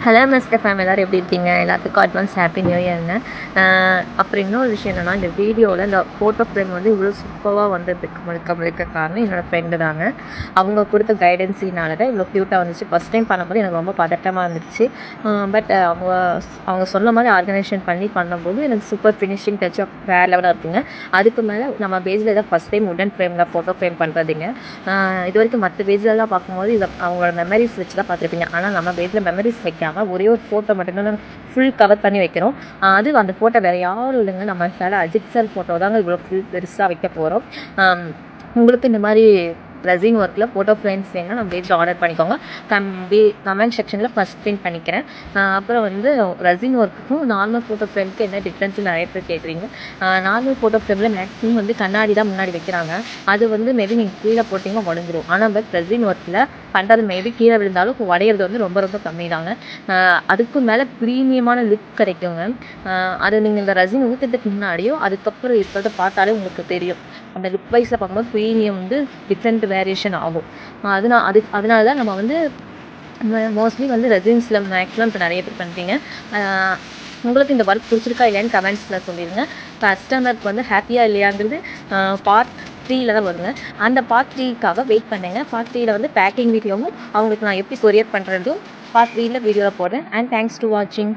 Hello mister fame, எல்லோரும் எப்படி இருக்கீங்க? எல்லாத்துக்கும் அட்வான்ஸ் ஹாப்பி நியூ இயருங்க. அப்புறம் இன்னொரு விஷயம் என்னென்னா, இந்த வீடியோவில் இந்த ஃபோட்டோ ஃப்ரேம் வந்து இவ்வளோ சூப்பராக வந்ததுக்கு முழுக்க காரணம் என்னோடய ஃப்ரெண்டு தாங்க. அவங்க கொடுத்த கைடன்ஸினால தான் இவ்வளோ க்யூட்டாக வந்துச்சு. ஃபஸ்ட் டைம் பண்ணும்போது எனக்கு ரொம்ப பதட்டமாக இருந்துச்சு. பட் அவங்க சொன்ன மாதிரி ஆர்கனைசேஷன் பண்ணும்போது எனக்கு சூப்பர் ஃபினிஷிங் டச் வேறு லெவலாக இருக்குங்க. அதுக்கு மேலே நம்ம பேஜில் தான் ஃபஸ்ட் டைம் உடன் ஃப்ரேமில் ஃபோட்டோ ஃப்ரேம் பண்ணுறதுங்க. இது வரைக்கும் மற்ற பேஜிலலாம் பார்க்கும்போது இதை அவங்களோட மெமரிஸ் வச்சு தான் பார்த்துருப்பீங்க. ஆனால் நம்ம பேஜில் மெமரிஸ் வைக்காமல் ஒரே ஒரு ஃபோட்டோ மட்டும்தான் ஃபுல் கவர் பண்ணி வைக்கிறோம். அது அந்த ஃபோட்டோ வேறு யாரும் இல்லைங்க, நம்ம அஜித் சார் ஃபோட்டோ தாங்க இவ்வளோ ஃபுல் பெருசாக வைக்க போகிறோம். உங்களுக்கு இந்த மாதிரி ரெசின் ஒர்க்கில் ஃபோட்டோ ஃப்ரேம்ஸ் வேணும்னா நம்ம பேஜில் ஆர்டர் பண்ணிக்கோங்க. கமெண்ட் செக்ஷனில் ஃபஸ்ட் பின் பண்ணிக்கிறேன். அப்புறம் வந்து ரெசின் ஒர்க்குக்கும் நார்மல் ஃபோட்டோ ஃப்ரேமுக்கு என்ன டிஃப்ரென்ஸ் நிறைய பேர் கேட்குறீங்க. நார்மல் ஃபோட்டோ ஃப்ரேமில் மேக்ஸிமம் வந்து கண்ணாடி தான் முன்னாடி வைக்கிறாங்க. அது வந்து மேபி நீங்கள் கீழே போட்டிங்கன்னா உடஞ்சிரும். ஆனால் பட் ரெசின் ஒர்க்கில் பண்ணுறது மேபி கீழே விழுந்தாலும் உடையிறது வந்து ரொம்ப ரொம்ப கம்மி தாங்க. அதுக்கும் மேலே ப்ரீமியமான லுக் கிடைக்குங்க. அது நீங்கள் இந்த ரெசின் ஊற்றுறதுக்கு முன்னாடியோ அதுக்கப்புறம் இருக்கிறத பார்த்தாலே உங்களுக்கு தெரியும். அந்த லுக் வைஸில் பார்க்கும்போது ப்ரீமியம் வந்து டிஃப்ரெண்ட் வேரியேஷன் ஆகும். அதனால தான் நம்ம வந்து மோஸ்ட்லி வந்து ரெசின்ஸில் மேக்ஸிமம் இப்போ நிறைய பேர் பண்ணுறீங்க. உங்களுக்கு இந்த ஒர்க் பிடிச்சிருக்கா இல்லையான்னு கமெண்ட்ஸில் சொல்லிடுங்க. கஸ்டமருக்கு வந்து ஹாப்பியாக இல்லையாங்கிறது பார்ட் 3ல் தான் வருங்க. அந்த பார்ட் 3க்காக வெயிட் பண்ணுங்க. பார்ட் 3ல் வந்து பேக்கிங் வீடியோவும் அவங்களுக்கு நான் எப்படி கொரியர் பண்ணுறதும் பார்ட் 3ல் வீடியோவில் போடுறேன். அண்ட் தேங்க்ஸ் டு வாட்சிங்.